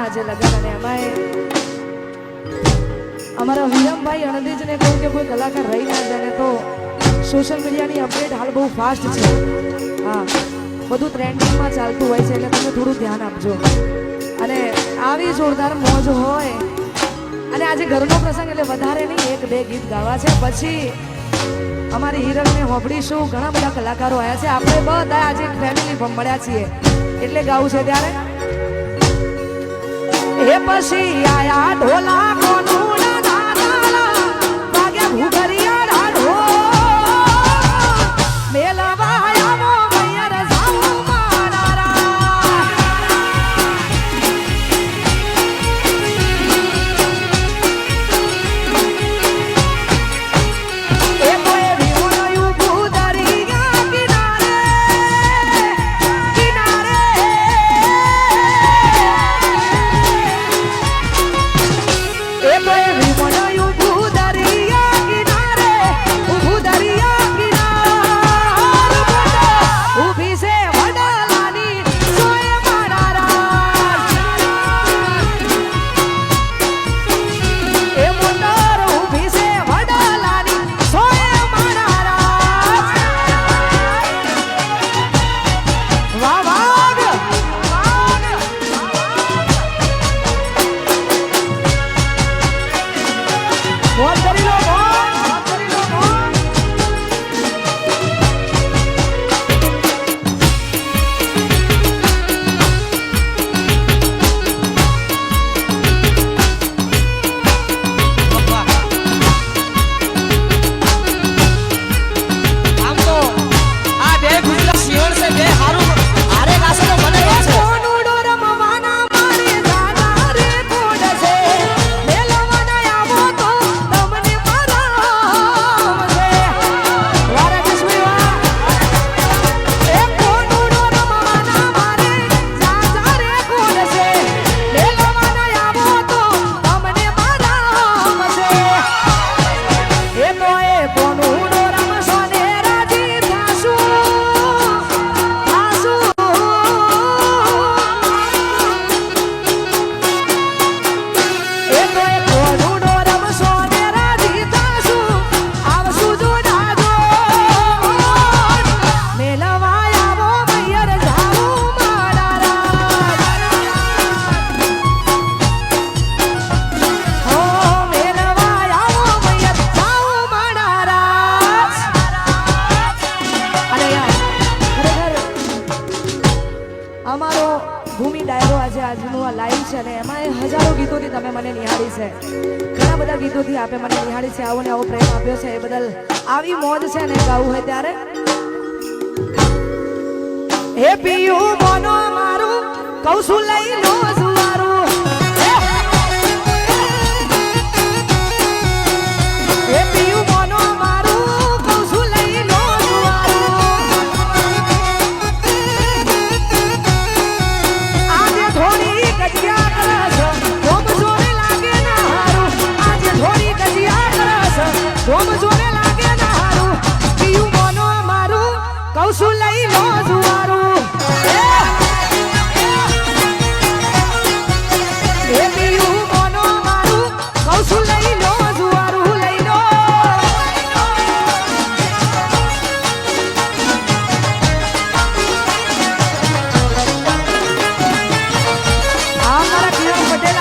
આજે લગન અને એમાંય અમારા વિરમભાઈ અણદીજને કહું કે કોઈ કલાકાર રહી ના જાય તો સોશિયલ મીડિયાની અપડેટ હાલ બહુ ફાસ્ટ છે. હા, બધું ટ્રેન્ડિંગમાં ચાલતું હોય છે એટલે તમે થોડું ધ્યાન આપજો. અને આવી જોરદાર મોજ હોય અને આજે ઘરનો પ્રસંગ એટલે વધારે નહીં, એક બે ગીત ગાવા છે. પછી અમારી હિરલને હોબડીશું. ઘણા બધા કલાકારો આવ્યા છે. આપણે બધા આજે ફેમિલી મળ્યા છીએ એટલે ગાવું છે. ત્યારે એ પછી આયા ઢોલા કોનું વાગે ભૂગરિયા ઢાઢો મેલવાયા મો મૈયર જાવું મારા એ કોઈ વિમોયું ભૂદરિયા કિનારે કિનારે એ કોઈ વિમોયું ભૂદરિયા કિનારે ભૂદરિયા કિનારે ઊભી છે વડલાની સોય મારા એ મોટર ઊભી છે વડલાની સોય મારા વાહ વાહ મોજ કરી લો મોજ કરી લો મોજ. આમ તો આ બે ગુજરાત સિંહણ છે બે હારું હારે ગાશે તો મને ગમશે. કોનુડો રમવાના મારે દાદા રે કોડ છે મેલવાના આવો તો તમને મારા છે વારે જસવી વા એ કોનુડો રમવાના મારે દાદા રે કોડ છે મેલવાના આવો તો તમને મારા છે એ તો એ કોનુડો રમશો ને રાજી થાશું અમારો ભૂમિ ડાયરો આજે આજનું આ લાઈવ છે અને એમાં હજારો ગીતોથી તમે મને નિહાળી છે. ઘણા બધા ગીતોથી આપે મને નિહાળી છે. આવો ને આવો પ્રેમ આપ્યો છે એ બદલ આવી મોજ છે ને ગાવું હોય ત્યારે હે પિયું મોનો મારું કૌશું લઈ લો જુવારું હે પિયું મોનો મારું કૌશું લઈ લો જુવારું આજે થોડી કજિયા કરસ ધોમ જોને લાગે ના હારું આજે થોડી કજિયા કરસ ધોમ જોને લાગે ના હારું પિયું મોનો મારું કૌશું લઈ લો જુવારું એ પિયું મોનો મારું કૌશું લઈ લો જુવારું લઈ લો આ મારા કિરણ પટેલ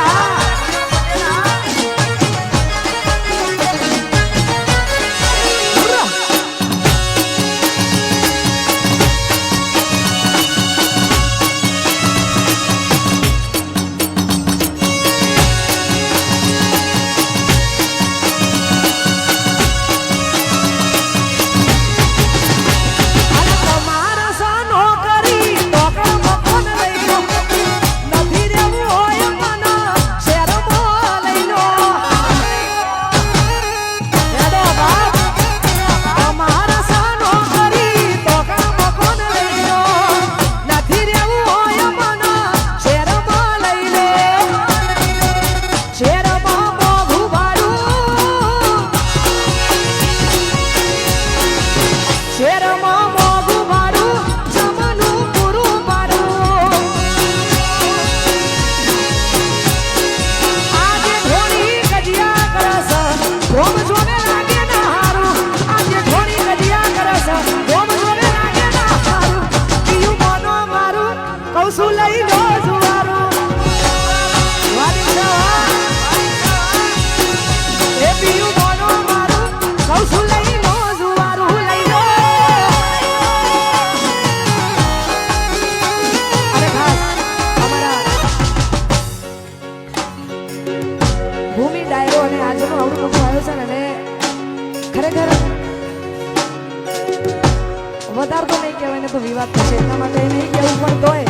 મોટી વાત થશે એટલા માટે નહીં કહેવું પણ તોય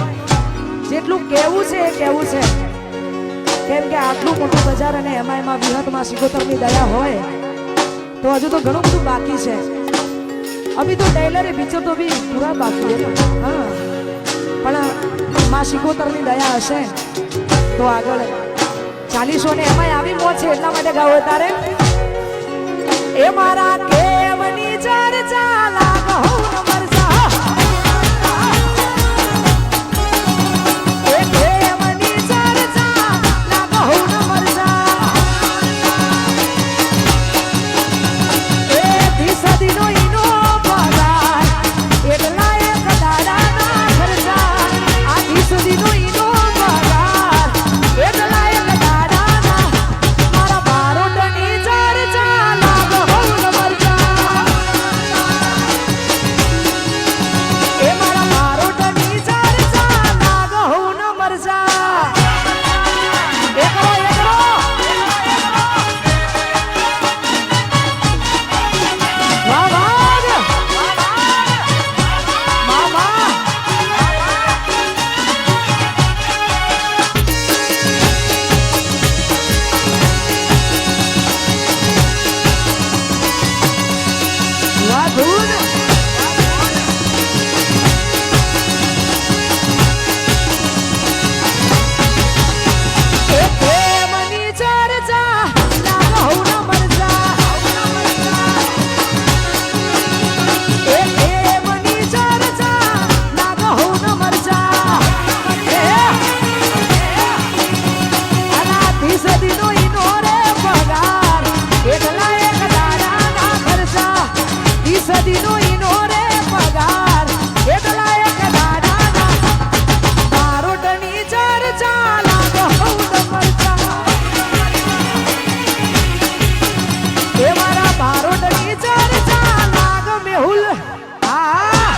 જેટલું કહેવું છે એ કહેવું છે કેમ કે આટલું મોટું બજાર અને એમાં વિહતમાં સિકોતરની દયા હોય તો હજુ તો ઘણું બધું બાકી છે અભી તો ટેલર એ પિક્ચર તો બી પૂરા બાકી છે હા પણ માં સિકોતરની દયા હશે તો આગળ 40 ને એમાંય આવી મોજ છે એટલા માટે ગાવો તારે એ મારા કેવની ચર્ચા લાગો નમરસા એ કેવની ચર્ચા લાગો નમરસા એ દિસદીનો ઈનો પગાર એટલા એક દાડાના ખર્ચા આ દિસદીનો ઈનો પગાર એટલા એક દાડાના મારા બારોટની ચર્ચા લાગો નમરસા એ મારા બારોટની ચર્ચા લાગો નમરસા એકરો વાહ વાહ મામા વાહ ધૂન એ પ્રેમની ચર્ચા લાગો નમરસા એ પ્રેમની ચર્ચા લાગો નમરસા આના દિસદીનો ઈનો રે પગાર એટલા એક દાડાના ખર્ચા દિસદીનો ઈનો રે પગાર એટલા એક દાડાના બારોટની ચર્ચા લાગો નમરસા એ મારા બારોટની ચર્ચા લાગો મેહુલ હા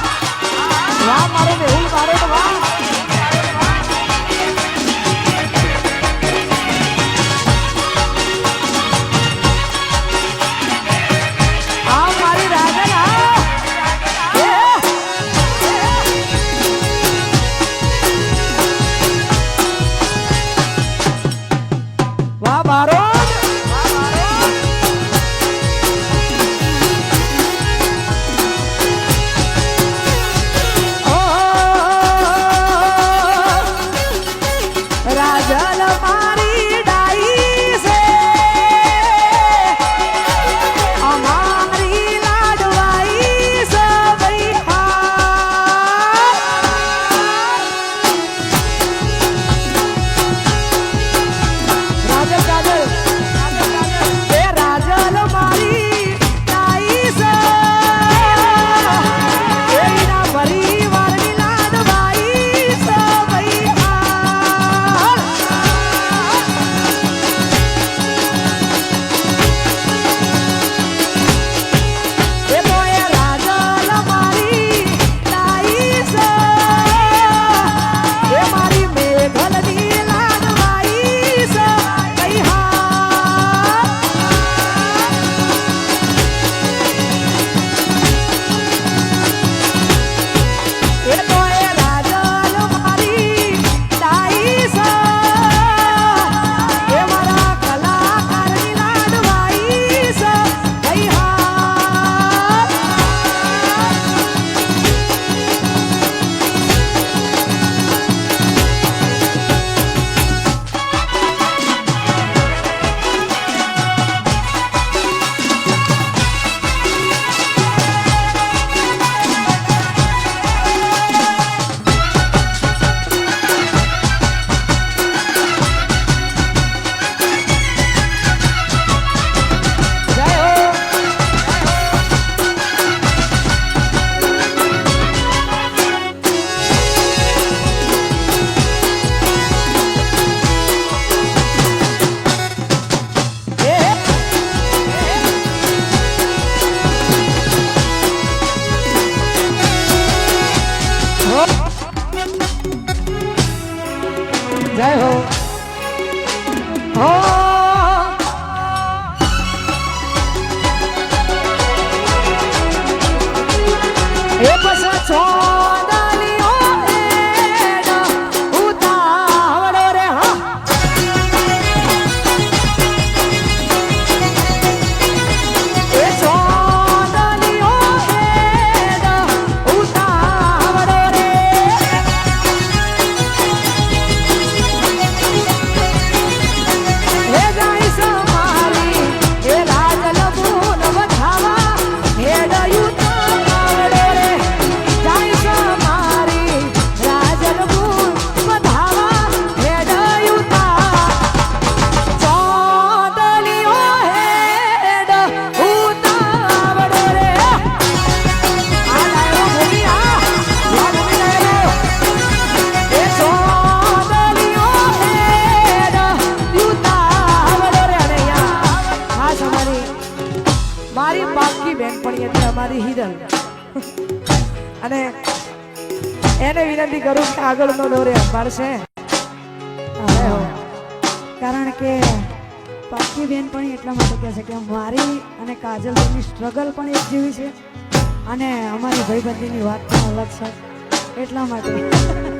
વાહ મારો મેહુલ બારોટ વાહ આ મારી રાજન વાહ બારોટ ઓ રાજલ મારી ડાઈ છે અમારી લાડવાઈ છે રાજલ રાજલ એ રાજલ મારી ડાઈ છે એના પરિવારની લાડવાઈ છે એ તો એ રાજલ મારી ડાઈ છે એ મારી મેઘલની લાડવાઈ છે કઈ એ તો એ રાજલ મારી ડાઈ છે એ મારા કલાકારની લાડવાઈ છે કઈ જય હો જય હો હો એ પછી ચોદા ઓરિજિનલ. અને એને વિનંતી કરું કે આગળનો દોરે અંબાડશે. હા, કારણ કે પાકી બેન પણ એટલા માટે કહે છે કે મારી અને કાજલબેનની સ્ટ્રગલ પણ એક જેવી છે અને અમારી ભાઈબંધીની વાત પણ અલગ છે એટલા માટે